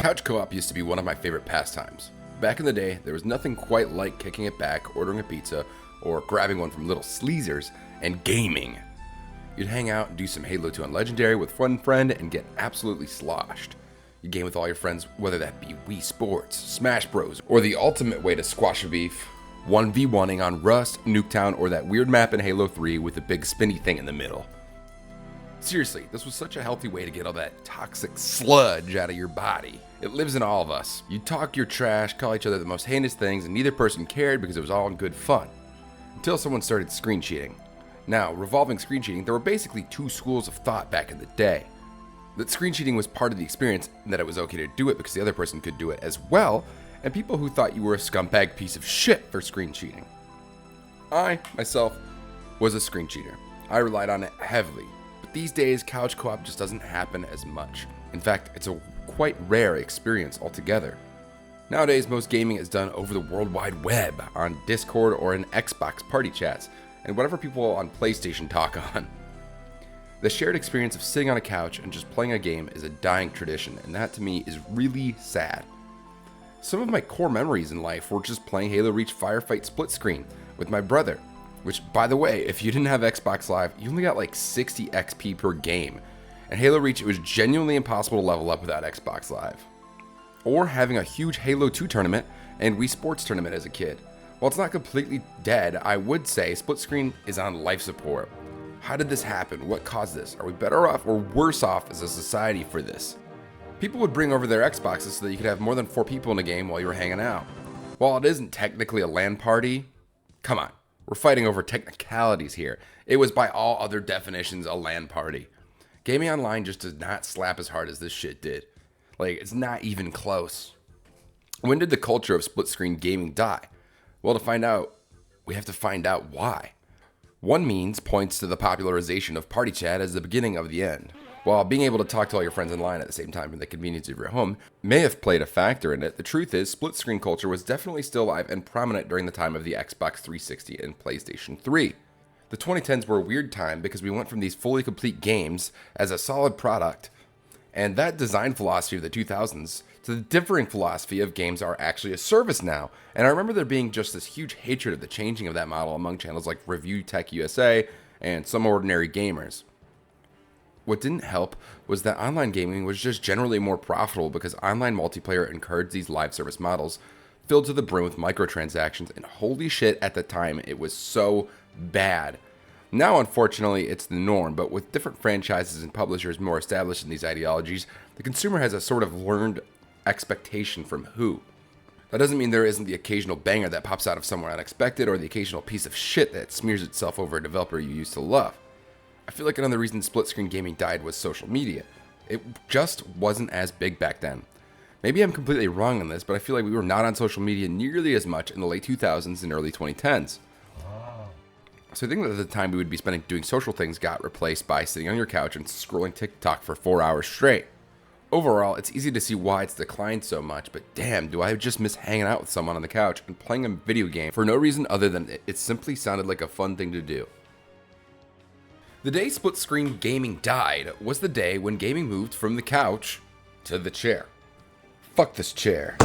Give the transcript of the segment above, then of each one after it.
Couch co-op used to be one of my favorite pastimes. Back in the day, there was nothing quite like kicking it back, ordering a pizza, or grabbing one from Little Sleezers, and gaming. You'd hang out and do some Halo 2 on Legendary with one friend and get absolutely sloshed. You game with all your friends, whether that be Wii Sports, Smash Bros, or the ultimate way to squash a beef, 1v1ing on Rust, Nuketown, or that weird map in Halo 3 with the big spinny thing in the middle. Seriously, this was such a healthy way to get all that toxic sludge out of your body. It lives in all of us. You talk your trash, call each other the most heinous things, and neither person cared because it was all in good fun. Until someone started screen cheating. Now, revolving screen cheating, there were basically two schools of thought back in the day. That screen cheating was part of the experience and that it was okay to do it because the other person could do it as well, and people who thought you were a scumbag piece of shit for screen cheating. I, myself, was a screen cheater. I relied on it heavily. These days, couch co-op just doesn't happen as much. In fact, it's a quite rare experience altogether. Nowadays, most gaming is done over the World Wide Web, on Discord or in Xbox party chats, and whatever people on PlayStation talk on. The shared experience of sitting on a couch and just playing a game is a dying tradition, and that to me is really sad. Some of my core memories in life were just playing Halo Reach Firefight Splitscreen with my brother. Which, by the way, if you didn't have Xbox Live, you only got like 60 XP per game. And Halo Reach, it was genuinely impossible to level up without Xbox Live. Or having a huge Halo 2 tournament and Wii Sports tournament as a kid. While it's not completely dead, I would say Splitscreen is on life support. How did this happen? What caused this? Are we better off or worse off as a society for this? People would bring over their Xboxes so that you could have more than 4 people in a game while you were hanging out. While it isn't technically a LAN party, come on. We're fighting over technicalities here. It was by all other definitions a LAN party. Gaming online just does not slap as hard as this shit did. Like, it's not even close. When did the culture of split screen gaming die? Well, to find out, we have to find out why. One means points to the popularization of party chat as the beginning of the end. While being able to talk to all your friends online at the same time from the convenience of your home may have played a factor in it, the truth is split screen culture was definitely still alive and prominent during the time of the Xbox 360 and PlayStation 3. The 2010s were a weird time because we went from these fully complete games as a solid product and that design philosophy of the 2000s to the differing philosophy of games are actually a service now. And I remember there being just this huge hatred of the changing of that model among channels like Review Tech USA and Some Ordinary Gamers. What didn't help was that online gaming was just generally more profitable because online multiplayer encouraged these live service models filled to the brim with microtransactions, and holy shit, at the time it was so bad. Now unfortunately it's the norm, but with different franchises and publishers more established in these ideologies, the consumer has a sort of learned expectation from who. That doesn't mean there isn't the occasional banger that pops out of somewhere unexpected or the occasional piece of shit that smears itself over a developer you used to love. I feel like another reason split screen gaming died was social media. It just wasn't as big back then. Maybe I'm completely wrong on this, but I feel like we were not on social media nearly as much in the late 2000s and early 2010s. So I think that the time we would be spending doing social things got replaced by sitting on your couch and scrolling TikTok for 4 hours straight. Overall, it's easy to see why it's declined so much, but damn, do I just miss hanging out with someone on the couch and playing a video game for no reason other than it simply sounded like a fun thing to do. The day split screen gaming died was the day when gaming moved from the couch to the chair. Fuck this chair.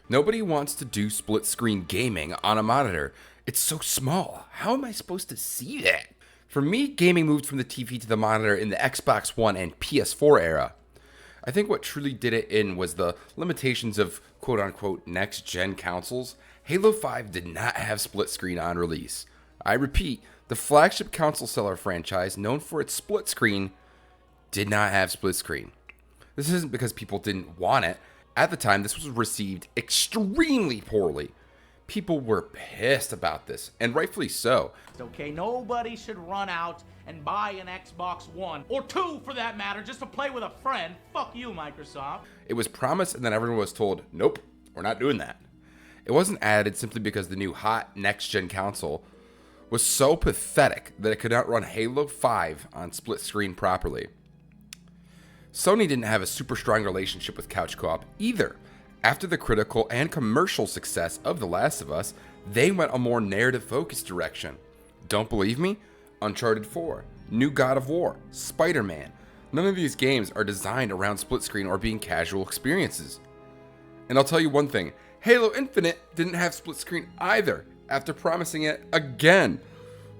Nobody wants to do split screen gaming on a monitor. It's so small. How am I supposed to see that? For me, gaming moved from the TV to the monitor in the Xbox One and PS4 era. I think what truly did it in was the limitations of quote-unquote next-gen consoles. Halo 5 did not have split screen on release. I repeat, the flagship console seller franchise, known for its split screen, did not have split screen. This isn't because people didn't want it. At the time, this was received extremely poorly. People were pissed about this, and rightfully so. Okay, nobody should run out and buy an Xbox One, or 2 for that matter, just to play with a friend. Fuck you, Microsoft. It was promised, and then everyone was told, nope, we're not doing that. It wasn't added simply because the new hot next-gen console was so pathetic that it could not run Halo 5 on split screen properly. Sony didn't have a super strong relationship with couch co-op either. After the critical and commercial success of The Last of Us, they went a more narrative-focused direction. Don't believe me? Uncharted 4, New God of War, Spider-Man. None of these games are designed around split screen or being casual experiences. And I'll tell you one thing, Halo Infinite didn't have split screen either, after promising it again.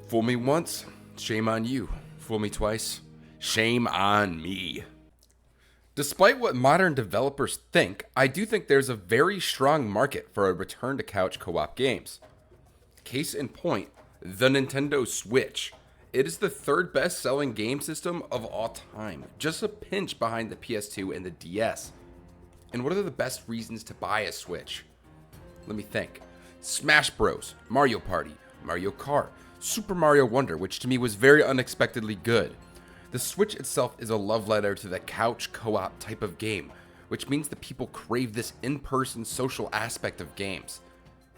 Fool me once, shame on you. Fool me twice, shame on me. Despite what modern developers think, I do think there's a very strong market for a return to couch co-op games. Case in point, the Nintendo Switch. It is the third best selling game system of all time, just a pinch behind the PS2 and the DS. And what are the best reasons to buy a Switch? Let me think. Smash Bros, Mario Party, Mario Kart, Super Mario Wonder, which to me was very unexpectedly good. The Switch itself is a love letter to the couch co-op type of game, which means that people crave this in-person social aspect of games.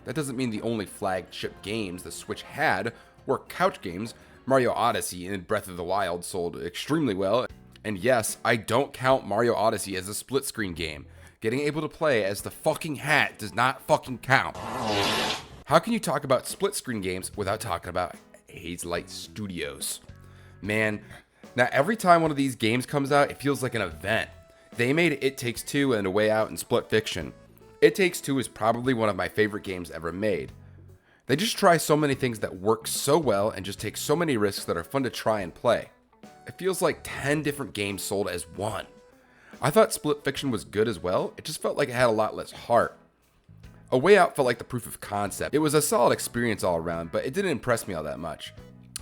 That doesn't mean the only flagship games the Switch had were couch games. Mario Odyssey and Breath of the Wild sold extremely well. And yes, I don't count Mario Odyssey as a split screen game. Getting able to play as the fucking hat does not fucking count. How can you talk about split screen games without talking about Hazelight Studios? Man, now every time one of these games comes out, it feels like an event. They made It Takes Two and A Way Out and Split Fiction. It Takes Two is probably one of my favorite games ever made. They just try so many things that work so well and just take so many risks that are fun to try and play. It feels like 10 different games sold as one. I thought Split Fiction was good as well, it just felt like it had a lot less heart. A Way Out felt like the proof of concept. It was a solid experience all around, but it didn't impress me all that much.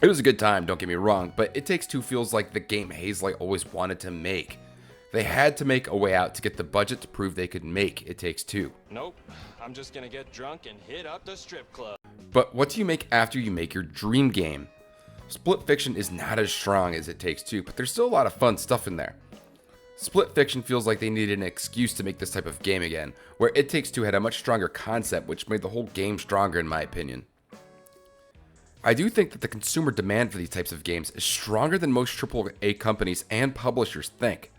It was a good time, don't get me wrong, but It Takes Two feels like the game Hazelight always wanted to make. They had to make A Way Out to get the budget to prove they could make It Takes Two. Nope, I'm just gonna get drunk and hit up the strip club. But what do you make after you make your dream game? Split Fiction is not as strong as It Takes Two, but there's still a lot of fun stuff in there. Split Fiction feels like they needed an excuse to make this type of game again, where It Takes Two had a much stronger concept, which made the whole game stronger in my opinion. I do think that the consumer demand for these types of games is stronger than most AAA companies and publishers think.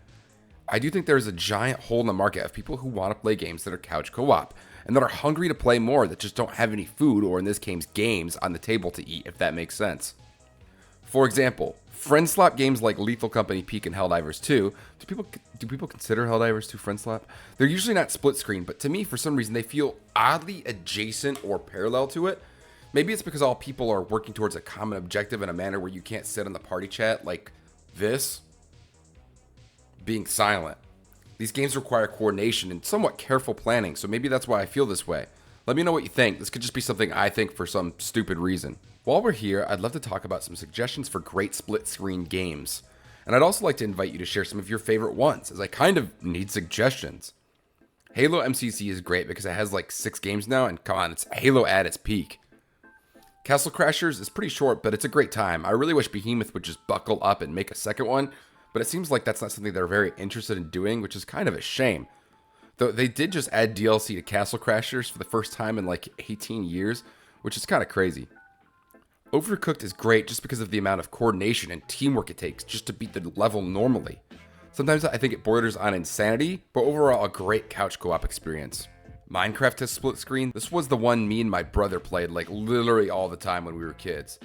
I do think there is a giant hole in the market of people who want to play games that are couch co-op, and that are hungry to play more that just don't have any food, or in this case, games on the table to eat, if that makes sense. For example, friend slap games like Lethal Company Peak and Helldivers 2, do people consider Helldivers 2 friend slap? They're usually not split screen, but to me, for some reason, they feel oddly adjacent or parallel to it. Maybe it's because all people are working towards a common objective in a manner where you can't sit on the party chat like this, being silent. These games require coordination and somewhat careful planning, so maybe that's why I feel this way. Let me know what you think. This could just be something I think for some stupid reason. While we're here, I'd love to talk about some suggestions for great split screen games. And I'd also like to invite you to share some of your favorite ones, as I kind of need suggestions. Halo MCC is great because it has like 6 games now, and come on, it's Halo at its peak. Castle Crashers is pretty short, but it's a great time. I really wish Behemoth would just buckle up and make a second one, but it seems like that's not something they're very interested in doing, which is kind of a shame. Though they did just add DLC to Castle Crashers for the first time in like 18 years, which is kind of crazy. Overcooked is great just because of the amount of coordination and teamwork it takes just to beat the level normally. Sometimes I think it borders on insanity, but overall a great couch co-op experience. Minecraft has split screen. This was the one me and my brother played like literally all the time when we were kids.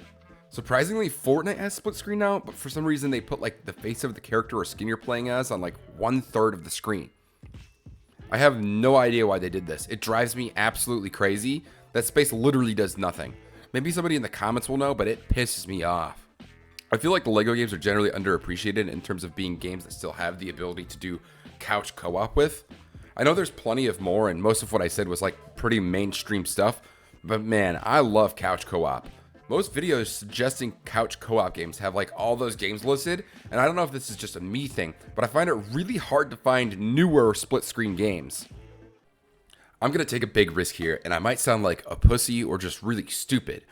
Surprisingly, Fortnite has split screen now, but for some reason they put like the face of the character or skin you're playing as on like 1/3 of the screen. I have no idea why they did this. It drives me absolutely crazy. That space literally does nothing. Maybe somebody in the comments will know, but it pisses me off. I feel like the LEGO games are generally underappreciated in terms of being games that still have the ability to do couch co-op with. I know there's plenty of more, and most of what I said was like pretty mainstream stuff, but man, I love couch co-op. Most videos suggesting couch co-op games have like all those games listed, and I don't know if this is just a me thing, but I find it really hard to find newer split screen games. I'm gonna take a big risk here, and I might sound like a pussy or just really stupid,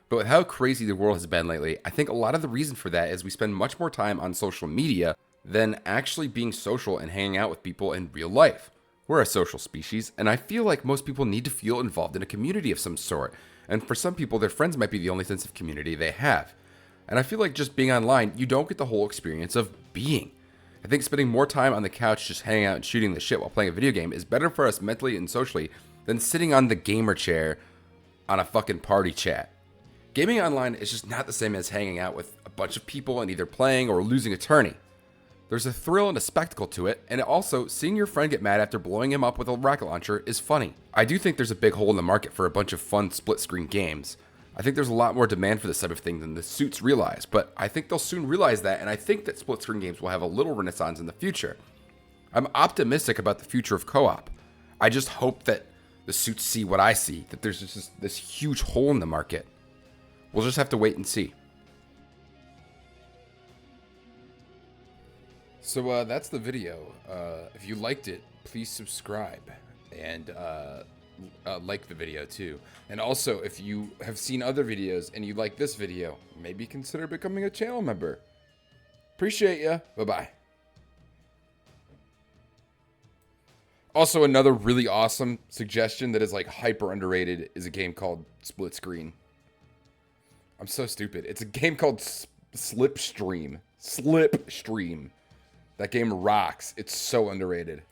but with how crazy the world has been lately, I think a lot of the reason for that is we spend much more time on social media than actually being social and hanging out with people in real life. We're a social species, and I feel like most people need to feel involved in a community of some sort. And for some people, their friends might be the only sense of community they have. And I feel like just being online, you don't get the whole experience of being. I think spending more time on the couch just hanging out and shooting the shit while playing a video game is better for us mentally and socially than sitting on the gamer chair on a fucking party chat. Gaming online is just not the same as hanging out with a bunch of people and either playing or losing a tourney. There's a thrill and a spectacle to it, and also, seeing your friend get mad after blowing him up with a rocket launcher is funny. I do think there's a big hole in the market for a bunch of fun split-screen games. I think there's a lot more demand for this type of thing than the suits realize, but I think they'll soon realize that, and I think that split-screen games will have a little renaissance in the future. I'm optimistic about the future of co-op. I just hope that the suits see what I see, that there's just this huge hole in the market. We'll just have to wait and see. So that's the video. If you liked it, please subscribe and like the video too. And also, if you have seen other videos and you like this video, maybe consider becoming a channel member. Appreciate ya. Bye-bye. Also, another really awesome suggestion that is like hyper underrated is a game called Splitscreen. I'm so stupid. It's a game called Slipstream. Slipstream. That game rocks. It's so underrated.